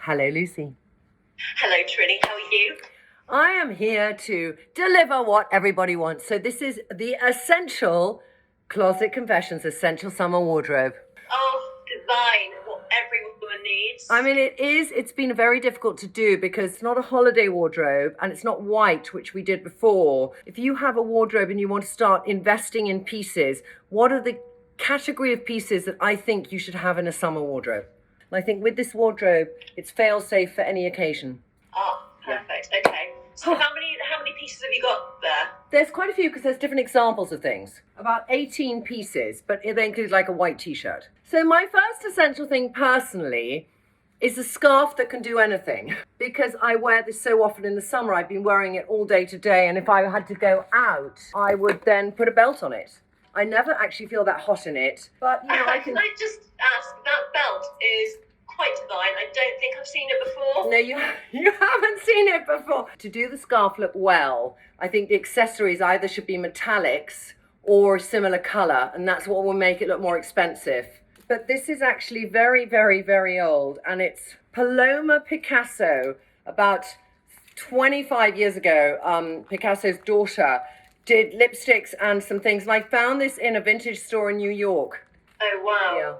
Hello, Lucy. Hello, Trinny. How are you? I am here to deliver what everybody wants. So this is the Essential Closet Confessions, Essential Summer Wardrobe. Oh, divine. What every woman needs. I mean, it's been very difficult to do because it's not a holiday wardrobe and it's not white, which we did before. If you have a wardrobe and you want to start investing in pieces, what are the category of pieces that I think you should have in a summer wardrobe? And I think with this wardrobe, it's fail-safe for any occasion. Oh, perfect. Okay. So how many pieces have you got there? There's quite a few because there's different examples of things. About 18 pieces, but they include like a white t-shirt. So my first essential thing personally is a scarf that can do anything. Because I wear this so often in the summer, I've been wearing it all day today, and if I had to go out, I would then put a belt on it. I never actually feel that hot in it, but you know, I can... Can I just ask, that belt is quite divine. I don't think I've seen it before. No, you haven't seen it before. To do the scarf look well, I think the accessories either should be metallics or a similar colour, and that's what will make it look more expensive. But this is actually very, very, very old, and it's Paloma Picasso. About 25 years ago, Picasso's daughter did lipsticks and some things, and I found this in a vintage store in New York. Oh, wow. Yeah.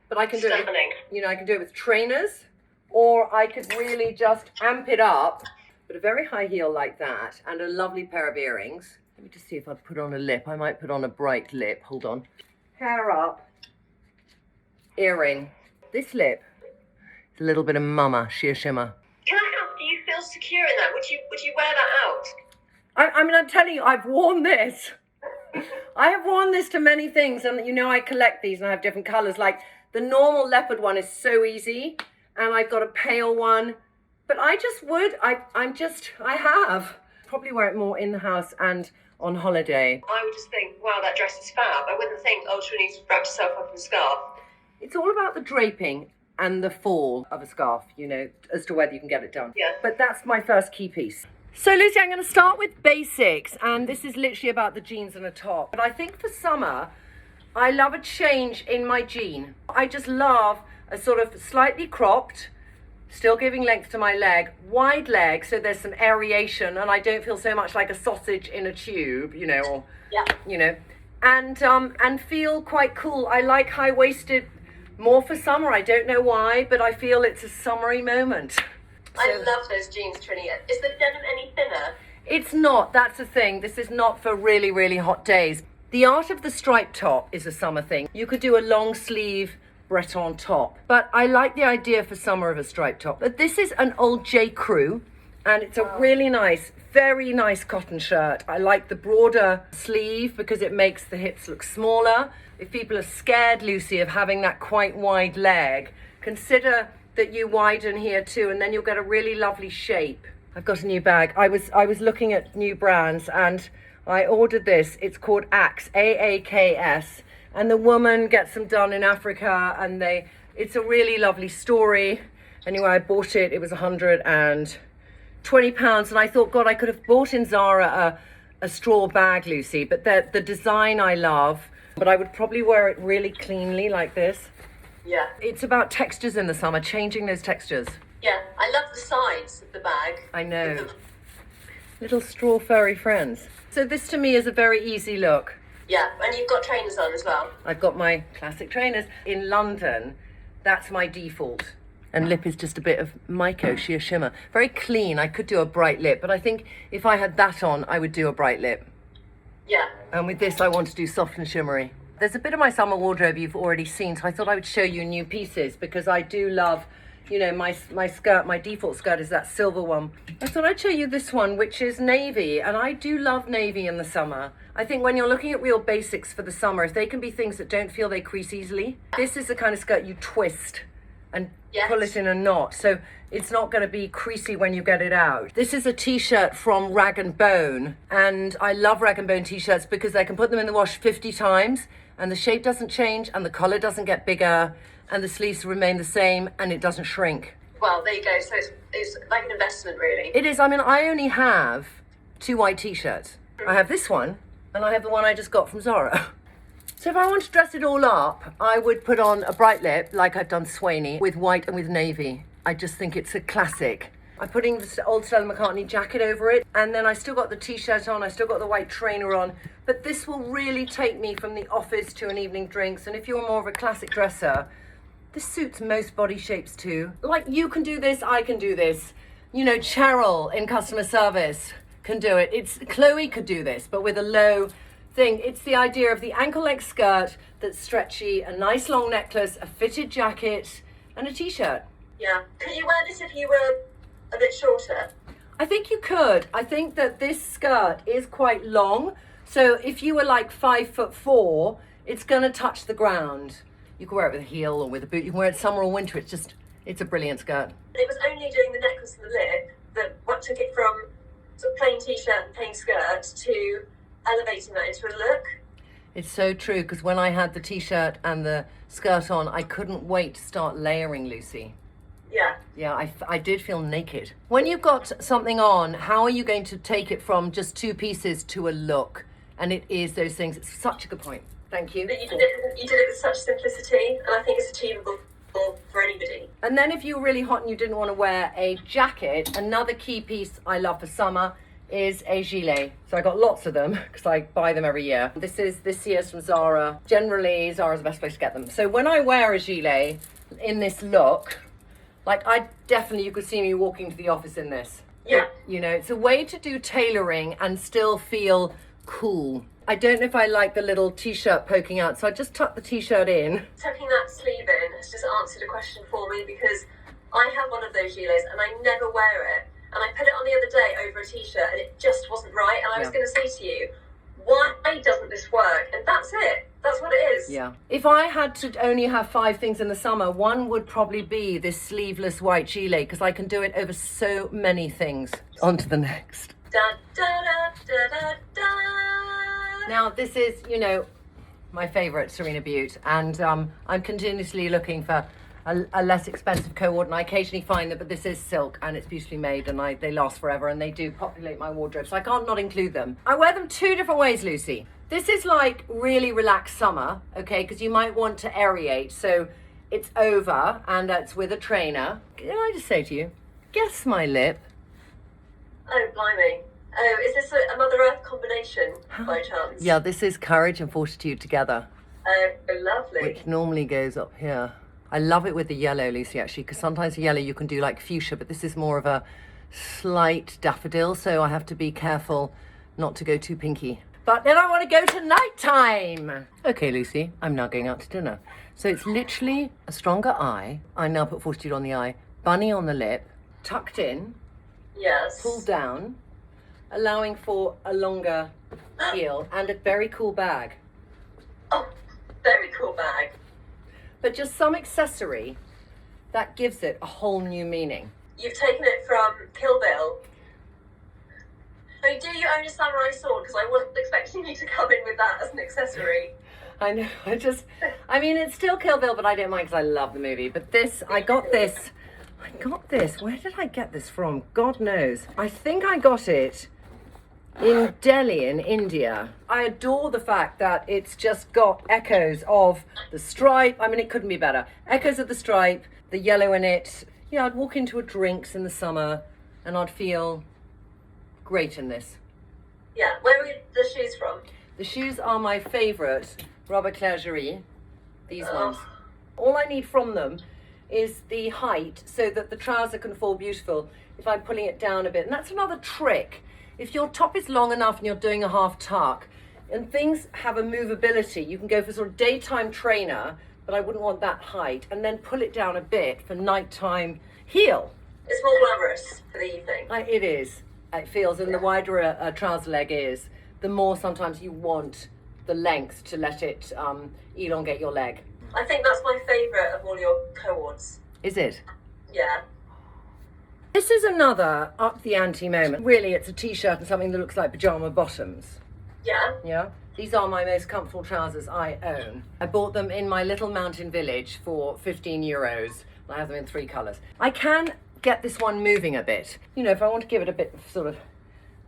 But I can do it, Stunning. I can do it with trainers, or I could really just amp it up. But a very high heel like that, and a lovely pair of earrings. Let me just see if I put on a lip. I might put on a bright lip. Hold on. Hair up. Earring. This lip is a little bit of mama sheer shimmer. Can I ask, do you feel secure in that? Would you wear that out? I mean, I'm telling you, I've worn this. I have worn this to many things, and you know I collect these and I have different colours. Like the normal leopard one is so easy, and I've got a pale one, but I just would, I have. Probably wear it more in the house and on holiday. I would just think, wow, that dress is fab. I wouldn't think, oh, Trinny's wrapped herself up in a scarf. It's all about the draping and the fall of a scarf, you know, as to whether you can get it done. Yeah. But that's my first key piece. So Lucy, I'm going to start with basics, and this is literally about the jeans and a top. But I think for summer, I love a change in my jean. I just love a sort of slightly cropped, still giving length to my leg, wide leg, so there's some aeration, and I don't feel so much like a sausage in a tube, you know, or, Yeah. you know, and feel quite cool. I like high-waisted more for summer. I don't know why, but I feel it's a summery moment. I love those jeans, Trinny. Is the denim any thinner? It's not. That's the thing. This is not for really, really hot days. The art of the striped top is a summer thing. You could do a long sleeve Breton top, but I like the idea for summer of a striped top. But this is an old J. Crew, and it's a really nice, very nice cotton shirt. I like the broader sleeve because it makes the hips look smaller. If people are scared, Lucy, of having that quite wide leg, consider that you widen here too, and then you'll get a really lovely shape. I've got a new bag. I was looking at new brands, and I ordered this. It's called Axe, A-A-K-S, and the woman gets them done in Africa, and it's a really lovely story. Anyway, I bought it. It was £120, and I thought, God, I could have bought in Zara a straw bag, Lucy, but the design I love, but I would probably wear it really cleanly like this. Yeah. It's about textures in the summer, changing those textures. Yeah, I love the sides of the bag. I know. Little straw furry friends. So this to me is a very easy look. Yeah, and you've got trainers on as well. I've got my classic trainers. In London, that's my default. And lip is just a bit of Myco sheer shimmer. Very clean. I could do a bright lip, but I think if I had that on, I would do a bright lip. Yeah. And with this, I want to do soft and shimmery. There's a bit of my summer wardrobe you've already seen, so I thought I would show you new pieces because I do love, you know, my skirt, my default skirt is that silver one. I thought I'd show you this one, which is navy, and I do love navy in the summer. I think when you're looking at real basics for the summer, if they can be things that don't feel they crease easily, this is the kind of skirt you twist and pull it in a knot, so it's not going to be creasy when you get it out. This is a t-shirt from Rag & Bone, and I love Rag & Bone t-shirts because I can put them in the wash 50 times, and the shape doesn't change, and the collar doesn't get bigger, and the sleeves remain the same, and it doesn't shrink. Well, there you go. So it's like an investment, really. It is. I mean, I only have 2 white t-shirts. I have this one, and I have the one I just got from Zara. So if I want to dress it all up, I would put on a bright lip, like I've done Swaney, with white and with navy. I just think it's a classic. I'm putting the old Stella McCartney jacket over it, and then I still got the t-shirt on, I still got the white trainer on, but this will really take me from the office to an evening drinks. And if you're more of a classic dresser, this suits most body shapes too. Like, you can do this, I can do this. You know, Cheryl in customer service can do it. Chloe could do this, but with a low thing. It's the idea of the ankle length skirt that's stretchy, a nice long necklace, a fitted jacket, and a t-shirt. Yeah. Could you wear this if you were a bit shorter? I think you could. I think that this skirt is quite long. So if you were like 5'4", it's going to touch the ground. You can wear it with a heel or with a boot. You can wear it summer or winter. It's a brilliant skirt. It was only doing the necklace and the lip that what took it from sort of plain t-shirt and plain skirt to elevating that into a look. It's so true, because when I had the t-shirt and the skirt on, I couldn't wait to start layering, Lucy. Yeah. Yeah, I did feel naked. When you've got something on, how are you going to take it from just two pieces to a look? And it is those things. It's such a good point. Thank you. But you did it with such simplicity, and I think it's achievable for anybody. And then if you were really hot and you didn't want to wear a jacket, another key piece I love for summer is a gilet. So I got lots of them because I buy them every year. This year's from Zara. Generally, Zara's the best place to get them. So when I wear a gilet in this look, like you could see me walking to the office in this. Yeah. You know, it's a way to do tailoring and still feel cool. I don't know if I like the little t-shirt poking out, so I just tucked the t-shirt in. Tucking that sleeve in has just answered a question for me, because I have one of those gilets and I never wear it. And I put it on the other day over a t-shirt and it just wasn't right. And I was going to say to you, why doesn't this work? And that's it. That's what it is. Yeah. If I had to only have 5 things in the summer, one would probably be this sleeveless white gilet, because I can do it over so many things. On to the next. Da, da, da, da, da, da. Now, this is, you know, my favourite, Serena Butte, and I'm continuously looking for a less expensive co-ord, and I occasionally find that, but this is silk and it's beautifully made, and they last forever, and they do populate my wardrobe, so I can't not include them. I wear them 2 different ways, Lucy. This is like really relaxed summer, okay, because you might want to aerate, so it's over and it's with a trainer. Can I just say to you, guess my lip? Oh, blimey. Oh, is this a Mother Earth combination by chance? Yeah, this is courage and fortitude together. Oh, lovely. Which normally goes up here. I love it with the yellow, Lucy, actually, because sometimes the yellow you can do like fuchsia, but this is more of a slight daffodil, so I have to be careful not to go too pinky. But then I want to go to nighttime. Okay, Lucy, I'm now going out to dinner. So it's literally a stronger eye. I now put fortitude on the eye, bunny on the lip, tucked in, Yes. pulled down, allowing for a longer heel, and a very cool bag. Oh, very cool bag. But just some accessory that gives it a whole new meaning. You've taken it from Kill Bill. So do you own a samurai sword? Because I wasn't expecting you to come in with that as an accessory. I know, I mean, it's still Kill Bill, but I don't mind because I love the movie. But this, I got this. Where did I get this from? God knows. I think I got it in Delhi in India. I adore the fact that it's just got echoes of the stripe. I mean, it couldn't be better. Echoes of the stripe, the yellow in it. Yeah, I'd walk into a drinks in the summer and I'd feel great in this. Yeah, where were the shoes from? The shoes are my favourite, Robert Clergerie, these ones. All I need from them is the height so that the trouser can fall beautiful if I'm pulling it down a bit. And that's another trick. If your top is long enough and you're doing a half tuck and things have a movability, you can go for sort of daytime trainer, but I wouldn't want that height, and then pull it down a bit for nighttime heel. It's more glamorous for the evening. It is. It feels, and the wider a trouser leg is, the more sometimes you want the length to let it elongate your leg. I think that's my favourite of all your co-ords. Is it? Yeah. This is another up the ante moment. Really, it's a t-shirt and something that looks like pyjama bottoms. Yeah. Yeah? These are my most comfortable trousers I own. I bought them in my little mountain village for 15 euros. I have them in 3 colours. I can get this one moving a bit. You know, if I want to give it a bit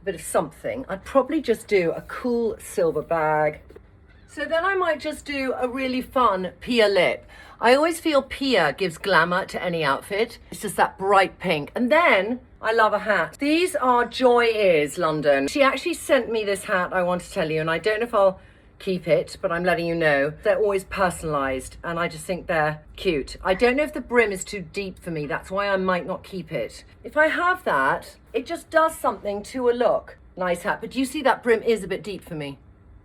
of something, I'd probably just do a cool silver bag. So then I might just do a really fun Pia lip. I always feel Pia gives glamour to any outfit. It's just that bright pink. And then I love a hat. These are Joy Ears London. She actually sent me this hat, I want to tell you, and I don't know if I'll keep it, but I'm letting you know. They're always personalized and I just think they're cute. I don't know if the brim is too deep for me. That's why I might not keep it. If I have that, it just does something to a look. Nice hat, but you see that brim is a bit deep for me.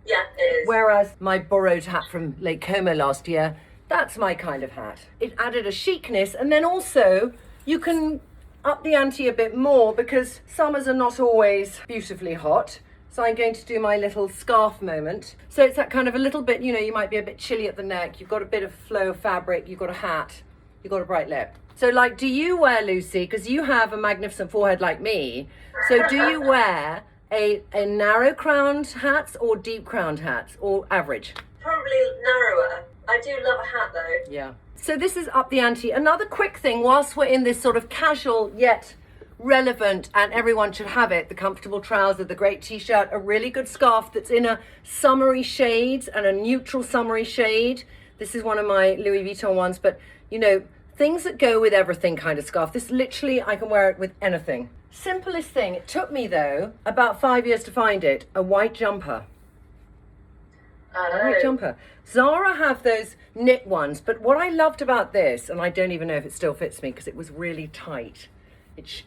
Yeah, it is. Whereas my borrowed hat from Lake Como last year, that's my kind of hat. It added a chicness, and then also you can up the ante a bit more because summers are not always beautifully hot. So I'm going to do my little scarf moment. So it's that kind of a little bit, you know, you might be a bit chilly at the neck. You've got a bit of flow of fabric. You've got a hat. You've got a bright lip. So like, do you wear, Lucy, because you have a magnificent forehead like me. So do you wear a narrow crowned hats or deep crowned hats or average? Probably narrower. I do love a hat though. Yeah. So this is up the ante. Another quick thing, whilst we're in this sort of casual yet relevant, and everyone should have it, the comfortable trouser, the great t-shirt, a really good scarf that's in a summery shade and a neutral summery shade. This is one of my Louis Vuitton ones, but you know, things that go with everything kind of scarf. This literally, I can wear it with anything. Simplest thing, it took me though about 5 years to find it, a white jumper. A white jumper. Zara have those knit ones, but what I loved about this, and I don't even know if it still fits me because it was really tight.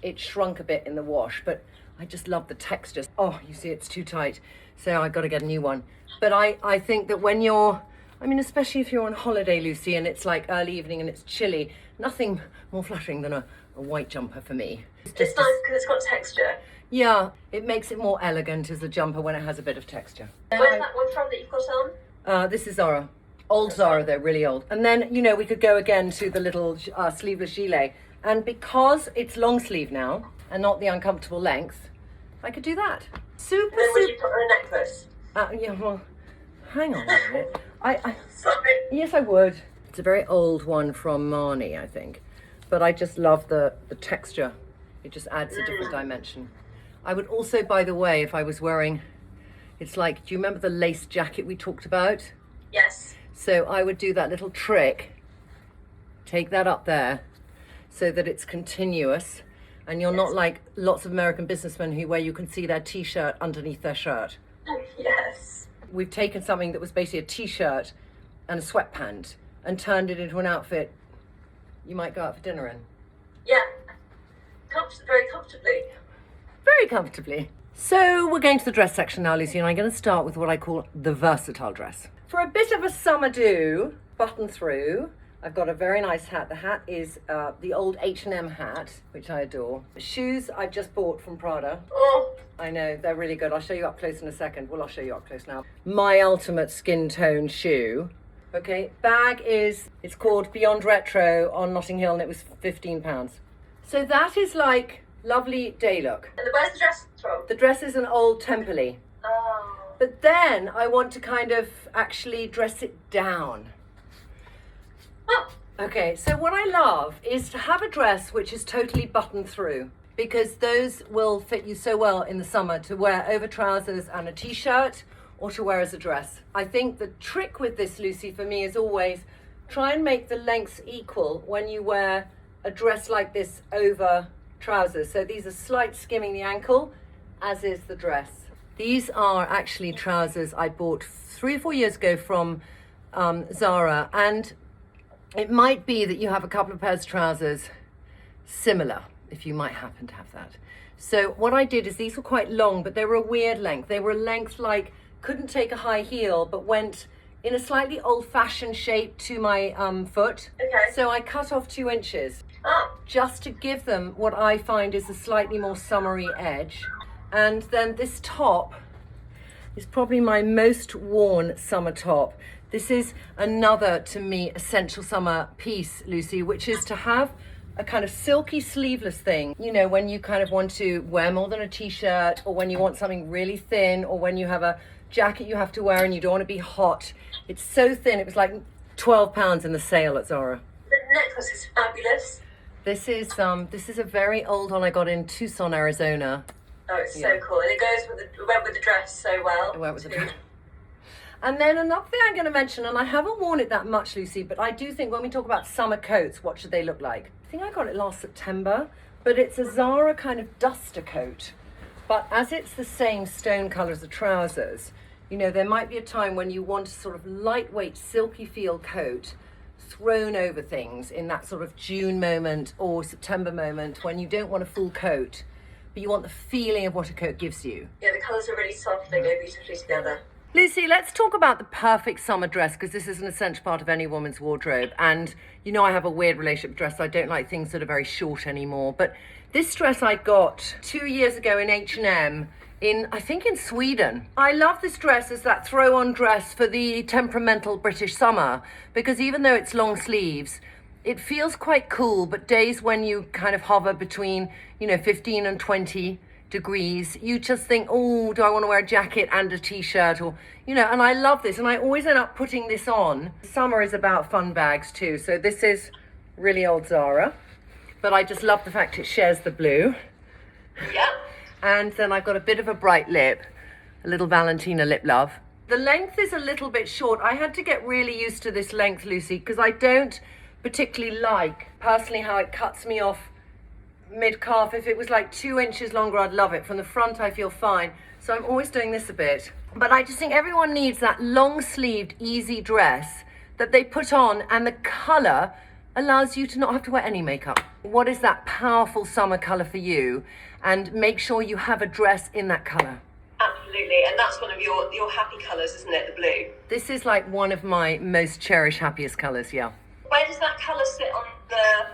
It shrunk a bit in the wash, but I just love the texture. Oh, you see it's too tight, so I got to get a new one. But I think that when you're, I mean, especially if you're on holiday, Lucy, and it's like early evening and it's chilly, nothing more flattering than a white jumper for me. It's nice because it's got texture. Yeah, it makes it more elegant as a jumper when it has a bit of texture. Where's that one from that you've got on? This is Zara. Old Zara though, really old. And then, you know, we could go again to the little sleeveless gilet. And because it's long sleeve now and not the uncomfortable length, I could do that. Super, Then would you put on a necklace? Yeah, well, hang on a minute. Sorry. Yes, I would. It's a very old one from Marnie, I think. But I just love the texture. It just adds a different dimension. I would also, by the way, if I was wearing, it's like, do you remember the lace jacket we talked about? Yes. So I would do that little trick, take that up there so that it's continuous, and you're not like lots of American businessmen where you can see their t-shirt underneath their shirt. Yes. We've taken something that was basically a t-shirt and a sweatpant and turned it into an outfit you might go out for dinner in. Yeah. Very comfortably. Very comfortably. So we're going to the dress section now, Lucy, and I'm going to start with what I call the versatile dress. For a bit of a summer do, button through, I've got a very nice hat. The hat is the old H&M hat, which I adore. The shoes I've just bought from Prada. Oh. I know, they're really good. I'll show you up close in a second. Well, I'll show you up close now. My ultimate skin tone shoe. Okay, bag is, it's called Beyond Retro on Notting Hill, and it was £15. So that is like lovely day look. And where's the dress from? The dress is an old Temperley. Oh. But then I want to kind of actually dress it down. Oh. Okay, so what I love is to have a dress which is totally buttoned through, because those will fit you so well in the summer to wear over trousers and a t-shirt, or to wear as a dress. I think the trick with this, Lucy, for me is always try and make the lengths equal when you wear a dress like this over trousers. So these are slight skimming the ankle, as is the dress. These are actually trousers I bought 3 or 4 years ago from Zara, and it might be that you have a couple of pairs of trousers similar, if you might happen to have that. So what I did is these were quite long, but they were a weird length. They were a length like, couldn't take a high heel, but went in a slightly old-fashioned shape to my foot. Okay. So I cut off 2 inches. Oh. Just to give them what I find is a slightly more summery edge. And then this top is probably my most worn summer top. This is another, to me, essential summer piece, Lucy, which is to have a kind of silky sleeveless thing. You know, when you kind of want to wear more than a t-shirt, or when you want something really thin, or when you have a jacket you have to wear and you don't want to be hot. It's so thin, it was like £12 in the sale at Zara. The necklace is fabulous. This is a very old one I got in Tucson, Arizona. Oh, it's so cool. And it goes with the, went with the dress so well. It went with the dress. And then another thing I'm going to mention, and I haven't worn it that much, Lucy, but I do think when we talk about summer coats, what should they look like? I think I got it last September, but it's a Zara kind of duster coat. But as it's the same stone colour as the trousers, you know, there might be a time when you want a sort of lightweight, silky feel coat thrown over things in that sort of June moment or September moment when you don't want a full coat, but you want the feeling of what a coat gives you. Yeah, the colours are really soft, they go beautifully together. Lucy, let's talk about the perfect summer dress, because this is an essential part of any woman's wardrobe. And you know I have a weird relationship with dress. I don't like things that are very short anymore. But this dress I got 2 years ago in H&M I think in Sweden. I love this dress as that throw-on dress for the temperamental British summer, because even though it's long sleeves, it feels quite cool. But days when you kind of hover between, 15 and 20 degrees, you just think, oh, do I want to wear a jacket and a t-shirt, or and I love this, and I always end up putting this on. Summer is about fun bags too, so this is really old Zara, but I just love the fact it shares the blue. Yeah. And then I've got a bit of a bright lip, a little Valentina lip love. The length is a little bit short. I had to get really used to this length, Lucy, because I don't particularly like personally how it cuts me off mid-calf. If it was like 2 inches longer, I'd love it. From the front, I feel fine. So I'm always doing this a bit. But I just think everyone needs that long-sleeved, easy dress that they put on, and the colour allows you to not have to wear any makeup. What is that powerful summer colour for you? And make sure you have a dress in that colour. Absolutely, and that's one of your happy colours, isn't it, the blue? This is like one of my most cherished, happiest colours, yeah. Where does that colour sit on the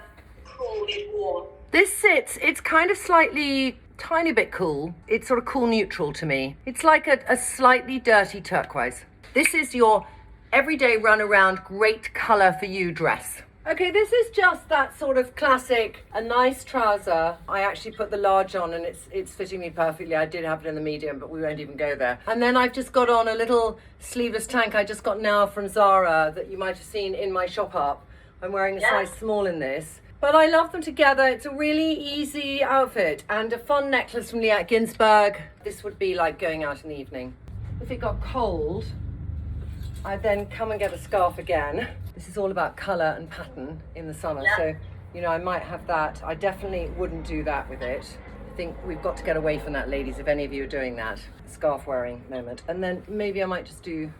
cool, mid-warm? This sits, it's kind of slightly, tiny bit cool. It's sort of cool neutral to me. It's like a slightly dirty turquoise. This is your everyday run around, great colour for you dress. Okay, this is just that sort of classic, a nice trouser. I actually put the large on and it's fitting me perfectly. I did have it in the medium, but we won't even go there. And then I've just got on a little sleeveless tank I just got now from Zara that you might have seen in my shop up. I'm wearing a size small in this. But I love them together. It's a really easy outfit, and a fun necklace from Liat Ginsberg. This would be like going out in the evening. If it got cold, I'd then come and get a scarf again. This is all about colour and pattern in the summer. So, I might have that. I definitely wouldn't do that with it. I think we've got to get away from that, ladies, if any of you are doing that. Scarf wearing moment. And then maybe I might just do,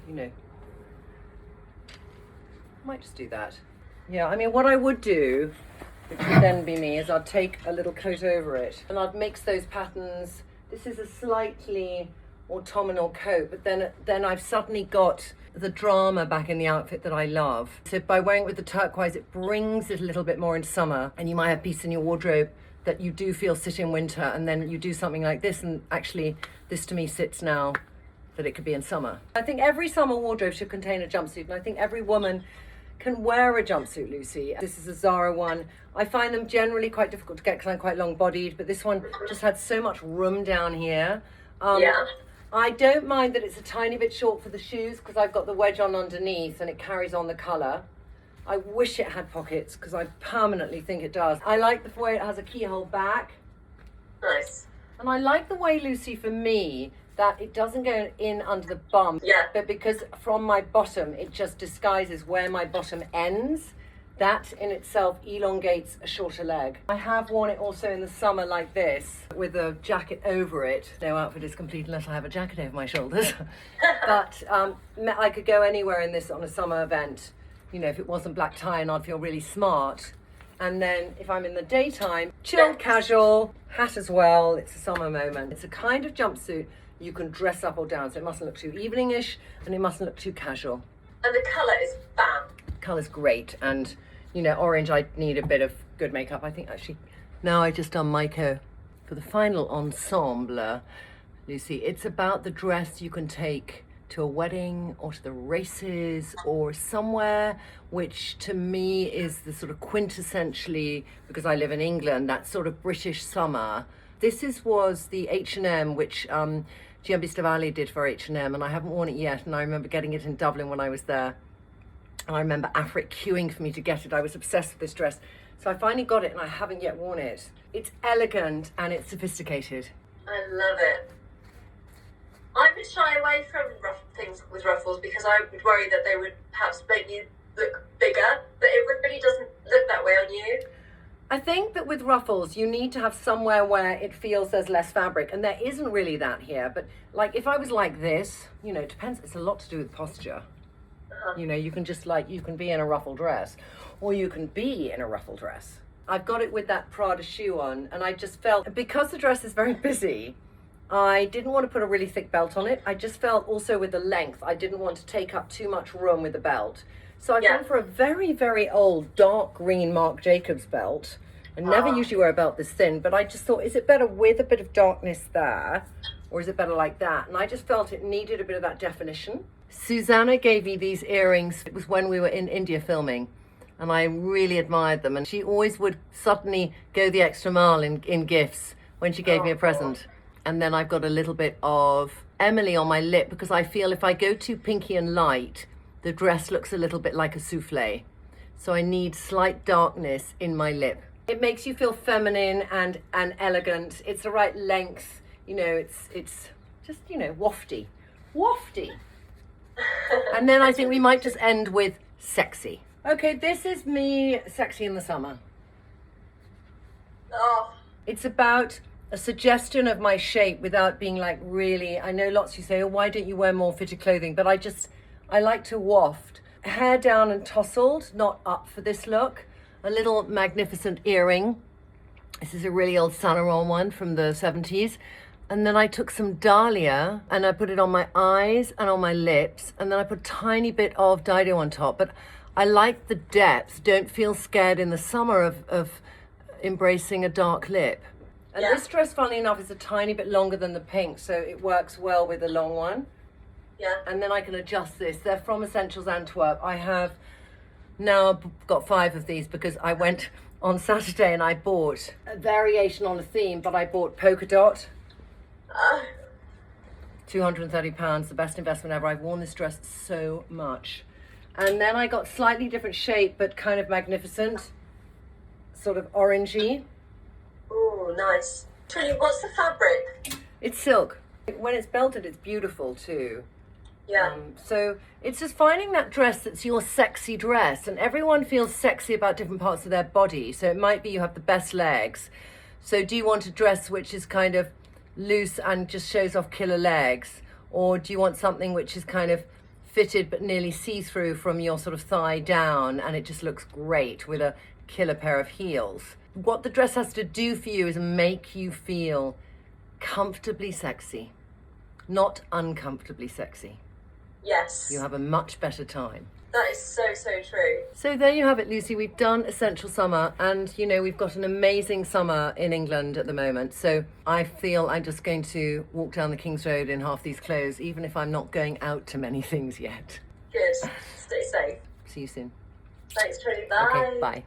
might just do that. Yeah, I mean, what I would do, which would then be me, is I'd take a little coat over it and I'd mix those patterns. This is a slightly autumnal coat, but then I've suddenly got the drama back in the outfit that I love. So by wearing it with the turquoise, it brings it a little bit more into summer, and you might have pieces in your wardrobe that you do feel sit in winter, and then you do something like this, and actually this to me sits now that it could be in summer. I think every summer wardrobe should contain a jumpsuit, and I think every woman can wear a jumpsuit, Lucy. This is a Zara one. I find them generally quite difficult to get because I'm quite long-bodied, but this one just had so much room down here. I don't mind that it's a tiny bit short for the shoes because I've got the wedge on underneath and it carries on the colour. I wish it had pockets because I permanently think it does. I like the way it has a keyhole back. Nice. And I like the way, Lucy, for me, that it doesn't go in under the bum. Yeah. But because from my bottom, it just disguies where my bottom ends. That in itself elongates a shorter leg. I have worn it also in the summer like this, with a jacket over it. No outfit is complete unless I have a jacket over my shoulders. But I could go anywhere in this on a summer event. If it wasn't black tie, and I'd feel really smart. And then if I'm in the daytime, chill, casual, hat as well. It's a summer moment. It's a kind of jumpsuit you can dress up or down, so it mustn't look too eveningish and it mustn't look too casual. And the colour is bam. Colour's great, and orange, I need a bit of good makeup. I think actually now I just done Myco for the final ensemble, Lucy. It's about the dress you can take to a wedding or to the races or somewhere, which to me is the sort of quintessentially, because I live in England, that sort of British summer. This was the H&M, which Giambi Stavali did for H&M, and I haven't worn it yet, and I remember getting it in Dublin when I was there. And I remember Afrik queuing for me to get it. I was obsessed with this dress. So I finally got it and I haven't yet worn it. It's elegant and it's sophisticated. I love it. I've bit shy away from things with ruffles because I would worry that they would perhaps make me look bigger, but it really doesn't look that way on you. I think that with ruffles, you need to have somewhere where it feels there's less fabric, and there isn't really that here. But like if I was like this, you know, it depends. It's a lot to do with posture. You know, you can just you can be in a ruffle dress, or you can be in a ruffle dress. I've got it with that Prada shoe on, and I just felt, because the dress is very busy, I didn't want to put a really thick belt on it. I just felt also with the length, I didn't want to take up too much room with the belt. So I've gone for a very, very old dark green Marc Jacobs belt. I never usually wear a belt this thin, but I just thought, is it better with a bit of darkness there, or is it better like that? And I just felt it needed a bit of that definition. Susanna gave me these earrings. It was when we were in India filming, and I really admired them. And she always would suddenly go the extra mile in gifts when she gave me a present. And then I've got a little bit of Emily on my lip, because I feel if I go too pinky and light, the dress looks a little bit like a souffle. So I need slight darkness in my lip. It makes you feel feminine and elegant. It's the right length. You know, it's just, you know, wafty. Wafty. And then I think we might just end with sexy. Okay, this is me sexy in the summer. Oh. It's about a suggestion of my shape without being like really, I know lots of you say, oh, why don't you wear more fitted clothing? But I like to waft. Hair down and tousled, not up for this look. A little magnificent earring. This is a really old Saint Laurent one from the 70s. And then I took some dahlia and I put it on my eyes and on my lips. And then I put a tiny bit of Dido on top. But I like the depth. Don't feel scared in the summer of embracing a dark lip. And this dress, funnily enough, is a tiny bit longer than the pink, so it works well with the long one. Yeah. And then I can adjust this. They're from Essentials Antwerp. I have now got 5 of these because I went on Saturday and I bought a variation on a theme, but I bought polka dot. £230, the best investment ever. I've worn this dress so much. And then I got slightly different shape, but kind of magnificent, sort of orangey. Oh, nice. Trinny, what's the fabric? It's silk. When it's belted, it's beautiful too. Yeah. So it's just finding that dress that's your sexy dress, and everyone feels sexy about different parts of their body. So it might be you have the best legs. So do you want a dress which is kind of loose and just shows off killer legs? Or do you want something which is kind of fitted but nearly see-through from your sort of thigh down, and it just looks great with a killer pair of heels? What the dress has to do for you is make you feel comfortably sexy, not uncomfortably sexy. Yes. You have a much better time. That is so, so true. So there you have it, Lucy. We've done Essential Summer, and you know, we've got an amazing summer in England at the moment. So I feel I'm just going to walk down the King's Road in half these clothes, even if I'm not going out to many things yet. Good. Stay safe. See you soon. Thanks, Trinny. Bye. Okay, bye.